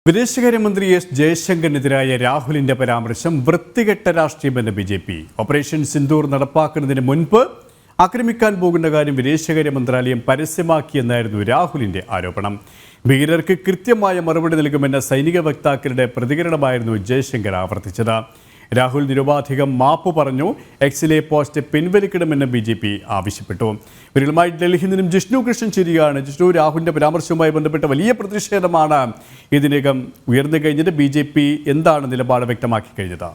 വിദേശകാര്യമന്ത്രി എസ് ജയശങ്കറിനെതിരായ രാഹുലിന്റെ പരാമർശം വൃത്തികെട്ട രാഷ്ട്രീയമെന്ന് ബിജെപി. ഓപ്പറേഷൻ സിന്ദൂർ നടപ്പാക്കുന്നതിന് മുൻപ് ആക്രമിക്കാൻ പോകുന്ന കാര്യം വിദേശകാര്യ മന്ത്രാലയം പരസ്യമാക്കിയെന്നായിരുന്നു രാഹുലിന്റെ ആരോപണം. ഭീകരർക്ക് കൃത്യമായ മറുപടി നൽകുമെന്ന സൈനിക വക്താക്കളുടെ പ്രതികരണമായിരുന്നു ജയശങ്കർ ആവർത്തിച്ചത്. രാഹുൽ നിരുപാധികം മാപ്പ് പറഞ്ഞു. എക്സിലെ പോസ്റ്റ് പിൻവലിക്കണമെന്ന് ബിജെപി ആവശ്യപ്പെട്ടു. ഇവരുമായി ഡൽഹിയിൽ നിന്നും ജിഷ്ണു കൃഷ്ണൻ ചേരുകയാണ്. ജിഷ്ണു, രാഹുലിന്റെ പരാമർശവുമായി ബന്ധപ്പെട്ട വലിയ പ്രതിഷേധമാണ് ഇതിനകം ഉയർന്നു കഴിഞ്ഞത്. ബിജെപി എന്താണ് നിലപാട് വ്യക്തമാക്കി കഴിഞ്ഞത്?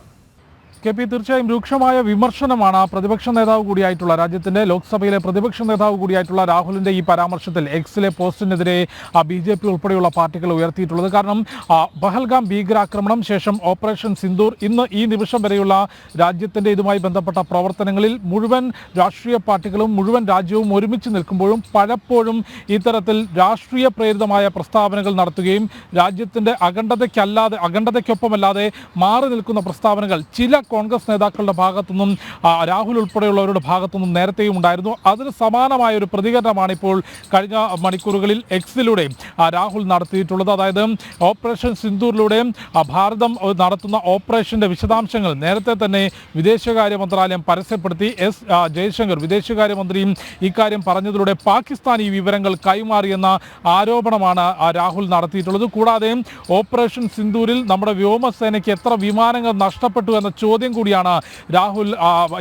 തീർച്ചയായും രൂക്ഷമായ വിമർശനമാണ് പ്രതിപക്ഷ നേതാവ് കൂടിയായിട്ടുള്ള രാജ്യത്തിന്റെ ലോക്സഭയിലെ പ്രതിപക്ഷ നേതാവ് കൂടിയായിട്ടുള്ള രാഹുലിന്റെ ഈ പരാമർശത്തിൽ എക്സിലെ പോസ്റ്റിനെതിരെ BJP ഉൾപ്പെടെയുള്ള പാർട്ടികൾ ഉയർത്തിയിട്ടുള്ളത്. കാരണം പഹൽഗാം ഭീകരാക്രമണം ശേഷം ഓപ്പറേഷൻ സിന്ദൂർ ഇന്ന് ഈ നിമിഷം വരെയുള്ള രാജ്യത്തിന്റെ ഇതുമായി ബന്ധപ്പെട്ട പ്രവർത്തനങ്ങളിൽ മുഴുവൻ രാഷ്ട്രീയ പാർട്ടികളും മുഴുവൻ രാജ്യവും ഒരുമിച്ച് നിൽക്കുമ്പോഴും പലപ്പോഴും ഇത്തരത്തിൽ രാഷ്ട്രീയ പ്രേരിതമായ പ്രസ്താവനകൾ നടത്തുകയും രാജ്യത്തിന്റെ അഖണ്ഡതയ്ക്കൊപ്പമല്ലാതെ മാറി നിൽക്കുന്ന പ്രസ്താവനകൾ ചില കോൺഗ്രസ് നേതാക്കളുടെ ഭാഗത്തുനിന്നും രാഹുൽ ഉൾപ്പെടെയുള്ളവരുടെ ഭാഗത്തുനിന്നും നേരത്തെയും ഉണ്ടായിരുന്നു. അതിന് സമാനമായ ഒരു പ്രതികരണമാണ് ഇപ്പോൾ കഴിഞ്ഞ മണിക്കൂറുകളിൽ എക്സിലൂടെ രാഹുൽ നടത്തിയിട്ടുള്ളത്. അതായത് ഓപ്പറേഷൻ സിന്ദൂറിലൂടെ ഭാരതം നടത്തുന്ന ഓപ്പറേഷന്റെ വിശദാംശങ്ങൾ നേരത്തെ തന്നെ വിദേശകാര്യ മന്ത്രാലയം പരസ്യപ്പെടുത്തി. എസ് ജയശങ്കർ വിദേശകാര്യമന്ത്രിയും ഇക്കാര്യം പറഞ്ഞതിലൂടെ പാകിസ്ഥാൻ ഈ വിവരങ്ങൾ കൈമാറിയെന്ന ആരോപണമാണ് രാഹുൽ നടത്തിയിട്ടുള്ളത്. കൂടാതെ ഓപ്പറേഷൻ സിന്ദൂരിൽ നമ്മുടെ വ്യോമസേനയ്ക്ക് എത്ര വിമാനങ്ങൾ നഷ്ടപ്പെട്ടു എന്ന ചോദ്യം കൂടിയാണ് രാഹുൽ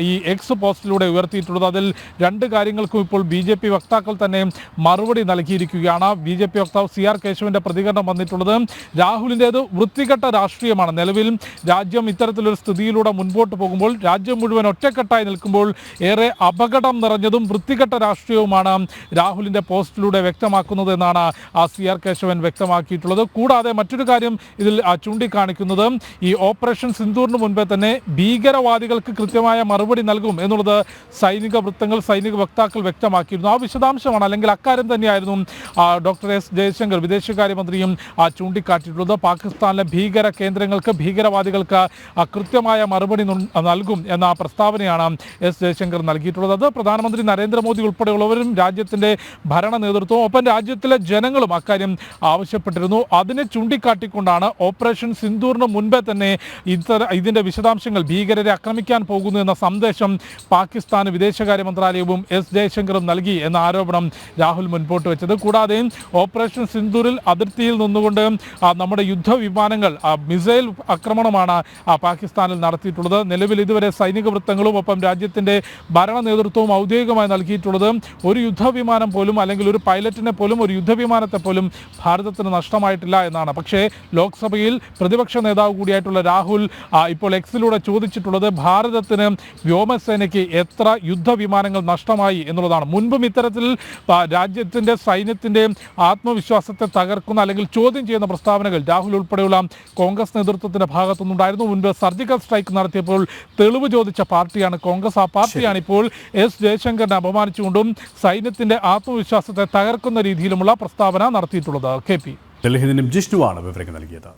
ഈ എക്സ് പോസ്റ്റിലൂടെ ഉയർത്തിയിട്ടുള്ളത്. അതിൽ രണ്ട് കാര്യങ്ങൾക്കും ഇപ്പോൾ BJP വക്താക്കൾ തന്നെ മറുപടി നൽകിയിരിക്കുകയാണ്. BJP വക്താവ് CR കേശവന്റെ പ്രതികരണം വന്നിട്ടുള്ളത് രാഹുലിൻ്റേത് വൃത്തികെട്ട രാഷ്ട്രീയമാണ്. നിലവിൽ രാജ്യം ഇത്തരത്തിലൊരു സ്ഥിതിയിലൂടെ മുൻപോട്ട് പോകുമ്പോൾ, രാജ്യം മുഴുവൻ ഒറ്റക്കെട്ടായി നിൽക്കുമ്പോൾ ഏറെ അപകടം നിറഞ്ഞതും വൃത്തികെട്ട രാഷ്ട്രീയവുമാണ് രാഹുലിന്റെ പോസ്റ്റിലൂടെ വ്യക്തമാക്കുന്നത് എന്നാണ് CR കേശവൻ വ്യക്തമാക്കിയിട്ടുള്ളത്. കൂടാതെ മറ്റൊരു കാര്യം ഇതിൽ ചൂണ്ടിക്കാണിക്കുന്നത് ഈ ഓപ്പറേഷൻ സിന്ദൂറിന് മുൻപേ തന്നെ ഭീകരവാദികൾക്ക് കൃത്യമായ മറുപടി നൽകും എന്നുള്ളത് സൈനിക വൃത്തങ്ങൾ, സൈനിക വക്താക്കൾ വ്യക്തമാക്കിയിരുന്നു. ആ വിശദാംശമാണ്, അല്ലെങ്കിൽ അക്കാര്യം തന്നെയായിരുന്നു ഡോക്ടർ എസ് ജയശങ്കർ വിദേശകാര്യമന്ത്രിയും ചൂണ്ടിക്കാട്ടിയിട്ടുള്ളത്. പാകിസ്ഥാനിലെ ഭീകര കേന്ദ്രങ്ങൾക്ക്, ഭീകരവാദികൾക്ക് കൃത്യമായ മറുപടി നൽകും എന്ന പ്രസ്താവനയാണ് എസ് ജയശങ്കർ നൽകിയിട്ടുള്ളത്. അത് പ്രധാനമന്ത്രി നരേന്ദ്രമോദി ഉൾപ്പെടെയുള്ളവരും രാജ്യത്തിൻ്റെ ഭരണ നേതൃത്വവും ഒപ്പം രാജ്യത്തിലെ ജനങ്ങളും അക്കാര്യം ആവശ്യപ്പെട്ടിരുന്നു. അതിനെ ചൂണ്ടിക്കാട്ടിക്കൊണ്ടാണ് ഓപ്പറേഷൻ സിന്ദൂറിന് മുൻപേ തന്നെ ഇതിൻ്റെ വിശദാംശങ്ങൾ ഭീകരരെ ആക്രമിക്കാൻ പോകുന്നു എന്ന സന്ദേശം പാകിസ്ഥാന് വിദേശകാര്യ മന്ത്രാലയവും എസ് ജയശങ്കറും നൽകി എന്ന ആരോപണം രാഹുൽ മുൻപോട്ട് വെച്ചത്. കൂടാതെ ഓപ്പറേഷൻ സിന്ദൂരിൽ അതിർത്തിയിൽ നിന്നുകൊണ്ട് നമ്മുടെ യുദ്ധവിമാനങ്ങൾ മിസൈൽ ആക്രമണമാണ് പാകിസ്ഥാനിൽ നടത്തിയിട്ടുള്ളത്. നിലവിൽ ഇതുവരെ സൈനിക വൃത്തങ്ങളും ഒപ്പം രാജ്യത്തിൻ്റെ ഭരണ നേതൃത്വവും ഔദ്യോഗികമായി നൽകിയിട്ടുള്ളത് ഒരു യുദ്ധവിമാനം പോലും, അല്ലെങ്കിൽ ഒരു പൈലറ്റിനെ പോലും, ഒരു യുദ്ധവിമാനത്തെ പോലും ഭാരതത്തിന് നഷ്ടമായിട്ടില്ല എന്നാണ്. പക്ഷേ ലോക്സഭയിൽ പ്രതിപക്ഷ നേതാവ് കൂടിയായിട്ടുള്ള രാഹുൽ ഇപ്പോൾ എക്സിലൂടെ ചോദിച്ചിട്ടുള്ളത് ഭാരതത്തിന് വ്യോമസേനയ്ക്ക് എത്ര യുദ്ധവിമാനങ്ങൾ നഷ്ടമായി എന്നുള്ളതാണ്. മുൻപും ഇത്തരത്തിൽ രാജ്യത്തിൻ്റെ സൈന്യത്തിൻ്റെ ആത്മവിശ്വാസത്തെ തകർക്കുന്ന അല്ലെങ്കിൽ ചോദ്യം ചെയ്യുന്ന പ്രസ്താവനകൾ രാഹുൽ ഉൾപ്പെടെയുള്ള കോൺഗ്രസ് നേതൃത്വത്തിൻ്റെ ഭാഗത്തുനിന്നുണ്ടായിരുന്നു. മുൻപ് സർജിക്കൽ സ്ട്രൈക്ക് നടത്തിയപ്പോൾ തെളിവ് ചോദിച്ച പാർട്ടിയാണ് കോൺഗ്രസ്. ആ പാർട്ടിയാണ് ഇപ്പോൾ എസ് ജയശങ്കറിനെ അപമാനിച്ചുകൊണ്ടും സൈന്യത്തിൻ്റെ ആത്മവിശ്വാസത്തെ തകർക്കുന്ന രീതിയിലുമുള്ള പ്രസ്താവന നടത്തിയിട്ടുള്ളത്. KP ഡൽഹിയിൽ നിന്നും ജിഷ്ണുവാണ് വിവരങ്ങൾ നൽകിയത്.